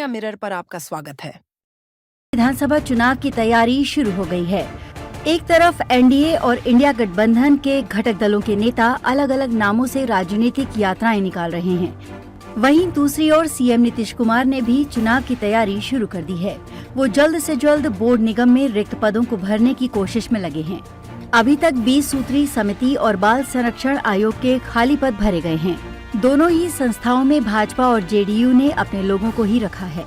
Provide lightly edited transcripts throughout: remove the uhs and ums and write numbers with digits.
India mirror पर आपका स्वागत है। विधानसभा चुनाव की तैयारी शुरू हो गई है। एक तरफ एनडीए और इंडिया गठबंधन के घटक दलों के नेता अलग अलग नामों से राजनीतिक यात्राएं निकाल रहे हैं। वहीं दूसरी ओर सीएम नीतीश कुमार ने भी चुनाव की तैयारी शुरू कर दी है। वो जल्द से जल्द बोर्ड निगम में रिक्त पदों को भरने की कोशिश में लगे हैं। अभी तक 20 सूत्री समिति और बाल संरक्षण आयोग के खाली पद भरे गए हैं। दोनों ही संस्थाओं में भाजपा और जेडीयू ने अपने लोगों को ही रखा है,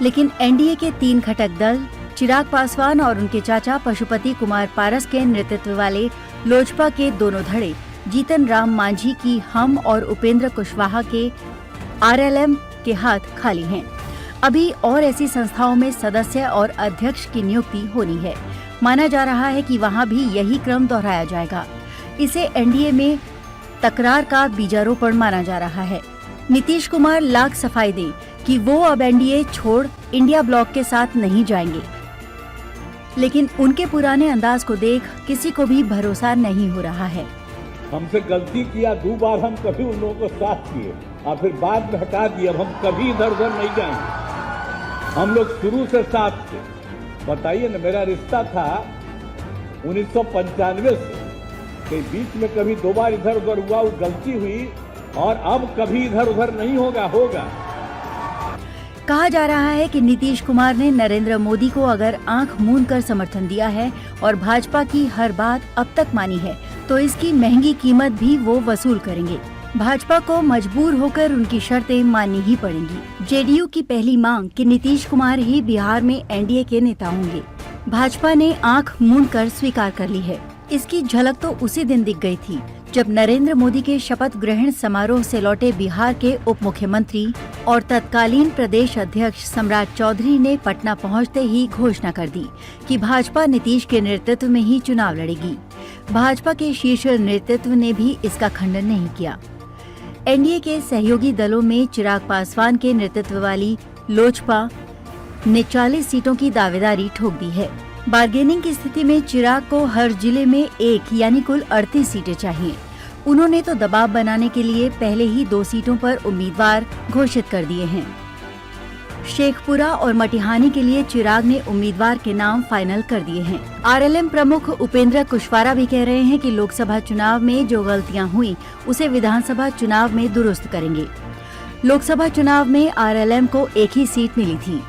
लेकिन एनडीए के 3 घटक दल चिराग पासवान और उनके चाचा पशुपति कुमार पारस के नेतृत्व वाले लोजपा के दोनों धड़े जीतन राम मांझी की हम और उपेंद्र कुशवाहा के आरएलएम के हाथ खाली हैं। अभी और ऐसी संस्थाओं में सदस्य और अध्यक्ष की नियुक्ति होनी है। माना जा रहा है कि वहां भी यही क्रम दोहराया जाएगा। इसे एनडीए में तकरार का बीजारोपण माना जा रहा है। नीतीश कुमार लाख सफाई दें कि वो अब एनडीए छोड़ इंडिया ब्लॉक के साथ नहीं जाएंगे, लेकिन उनके पुराने अंदाज को देख किसी को भी भरोसा नहीं हो रहा है। हमसे गलती किया 2 बार, हम कभी उन लोगों को साथ किए और फिर बाद में हटा दिए। अब हम कभी इधर उधर नहीं जाएंगे। हम लोग शुरू से साथ थे। बताइए ना, मेरा रिश्ता था 1995 से, के बीच में कभी 2 बार इधर उधर हुआ, वो गलती हुई, और अब कभी इधर उधर नहीं होगा। कहा जा रहा है कि नीतीश कुमार ने नरेंद्र मोदी को अगर आंख मूंद कर समर्थन दिया है और भाजपा की हर बात अब तक मानी है, तो इसकी महंगी कीमत भी वो वसूल करेंगे। भाजपा को मजबूर होकर उनकी शर्तें माननी ही पड़ेंगी। जेडीयू की पहली मांग कि नीतीश कुमार ही बिहार में एनडीए के नेता होंगे, भाजपा ने आंख मूंद कर स्वीकार कर ली है। इसकी झलक तो उसी दिन दिख गई थी जब नरेंद्र मोदी के शपथ ग्रहण समारोह से लौटे बिहार के उप मुख्यमंत्री और तत्कालीन प्रदेश अध्यक्ष सम्राट चौधरी ने पटना पहुंचते ही घोषणा कर दी कि भाजपा नीतीश के नेतृत्व में ही चुनाव लड़ेगी। भाजपा के शीर्ष नेतृत्व ने भी इसका खंडन नहीं किया। एनडीए के सहयोगी दलों में चिराग पासवान के नेतृत्व वाली लोजपा ने 40 सीटों की दावेदारी ठोक दी है। बार्गेनिंग की स्थिति में चिराग को हर जिले में 1 यानी कुल 38 सीटें चाहिए। उन्होंने तो दबाव बनाने के लिए पहले ही 2 सीटों पर उम्मीदवार घोषित कर दिए हैं। शेखपुरा और मटिहानी के लिए चिराग ने उम्मीदवार के नाम फाइनल कर दिए हैं। आरएलएम प्रमुख उपेंद्र कुशवाहा भी कह रहे हैं कि लोकसभा चुनाव में जो गलतियां हुई उसे विधानसभा चुनाव में दुरुस्त करेंगे। लोकसभा चुनाव में आरएलएम को 1 ही सीट मिली थी।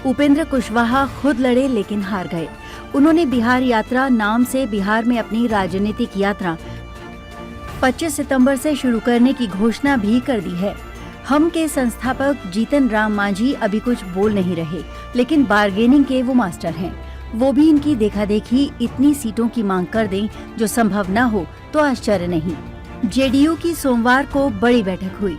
उपेंद्र कुशवाहा खुद लड़े लेकिन हार गए। उन्होंने बिहार यात्रा नाम से बिहार में अपनी राजनीतिक यात्रा 25 सितंबर से शुरू करने की घोषणा भी कर दी है। हम के संस्थापक जीतन राम मांझी अभी कुछ बोल नहीं रहे, लेकिन बार्गेनिंग के वो मास्टर हैं। वो भी इनकी देखा देखी इतनी सीटों की मांग कर दें जो संभव न हो तो आश्चर्य नहीं। जेडीयू की सोमवार को बड़ी बैठक हुई।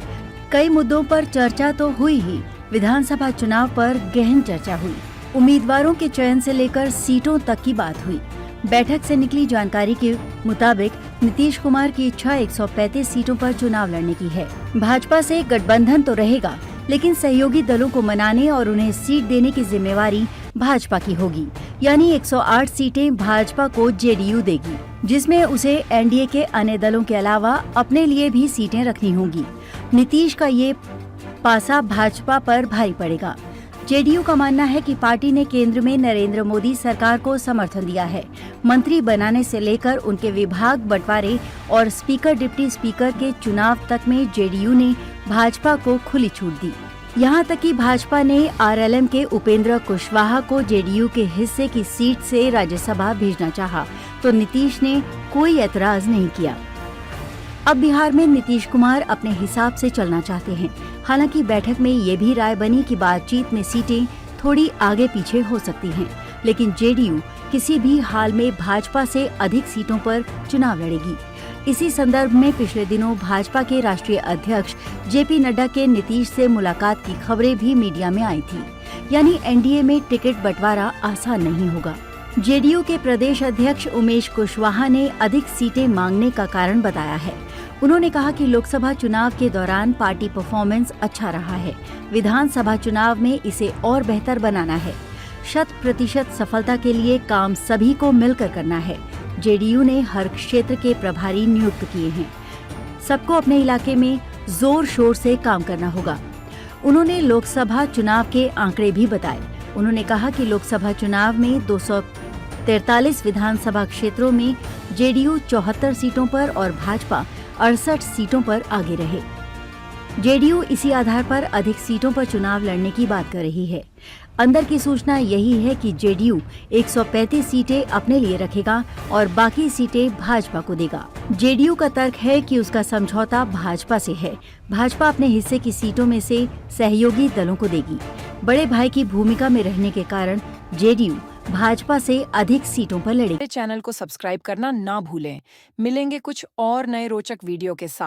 कई मुद्दों पर चर्चा तो हुई ही, विधानसभा चुनाव पर गहन चर्चा हुई। उम्मीदवारों के चयन से लेकर सीटों तक की बात हुई। बैठक से निकली जानकारी के मुताबिक नीतीश कुमार की इच्छा 135 सीटों पर चुनाव लड़ने की है। भाजपा से गठबंधन तो रहेगा, लेकिन सहयोगी दलों को मनाने और उन्हें सीट देने की जिम्मेवारी भाजपा की होगी। यानी 108 सीटें भाजपा को जेडीयू देगी, जिसमें उसे एनडीए के अन्य दलों के अलावा अपने लिए भी सीटें रखनी होंगी। नीतीश का ये पासा भाजपा पर भारी पड़ेगा। जेडीयू का मानना है कि पार्टी ने केंद्र में नरेंद्र मोदी सरकार को समर्थन दिया है। मंत्री बनाने से लेकर उनके विभाग बंटवारे और स्पीकर डिप्टी स्पीकर के चुनाव तक में जेडीयू ने भाजपा को खुली छूट दी। यहाँ तक कि भाजपा ने आरएलएम के उपेंद्र कुशवाहा को जेडीयू के हिस्से की सीट से राज्यसभा भेजना चाहा, तो नीतीश ने कोई एतराज नहीं किया। अब बिहार में नीतीश कुमार अपने हिसाब से चलना चाहते हैं। हालांकि बैठक में ये भी राय बनी कि बातचीत में सीटें थोड़ी आगे पीछे हो सकती हैं, लेकिन जेडीयू किसी भी हाल में भाजपा से अधिक सीटों पर चुनाव लड़ेगी। इसी संदर्भ में पिछले दिनों भाजपा के राष्ट्रीय अध्यक्ष जेपी नड्डा के नीतीश से मुलाकात की खबरें भी मीडिया में आई थी। यानी एनडीए में टिकट बंटवारा आसान नहीं होगा। जेडीयू के प्रदेश अध्यक्ष उमेश कुशवाहा ने अधिक सीटें मांगने का कारण बताया है। उन्होंने कहा कि लोकसभा चुनाव के दौरान पार्टी परफॉर्मेंस अच्छा रहा है। विधानसभा चुनाव में इसे और बेहतर बनाना है। 100% सफलता के लिए काम सभी को मिलकर करना है। जेडीयू ने हर क्षेत्र के प्रभारी नियुक्त किए हैं। सबको अपने इलाके में जोर शोर से काम करना होगा। उन्होंने लोकसभा चुनाव के आंकड़े भी बताए। उन्होंने कहा कि लोकसभा चुनाव में 243 विधानसभा क्षेत्रों में जेडीयू 74 सीटों पर और भाजपा 68 सीटों पर आगे रहे। जेडीयू इसी आधार पर अधिक सीटों पर चुनाव लड़ने की बात कर रही है। अंदर की सूचना यही है कि जेडीयू 135 सीटें अपने लिए रखेगा और बाकी सीटें भाजपा को देगा। जेडीयू का तर्क है कि उसका समझौता भाजपा से है। भाजपा अपने हिस्से की सीटों में से सहयोगी दलों को देगी। बड़े भाई की भूमिका में रहने के कारण जेडीयू भाजपा से अधिक सीटों पर लड़ेगी। चैनल को सब्सक्राइब करना ना भूलें। मिलेंगे कुछ और नए रोचक वीडियो के साथ।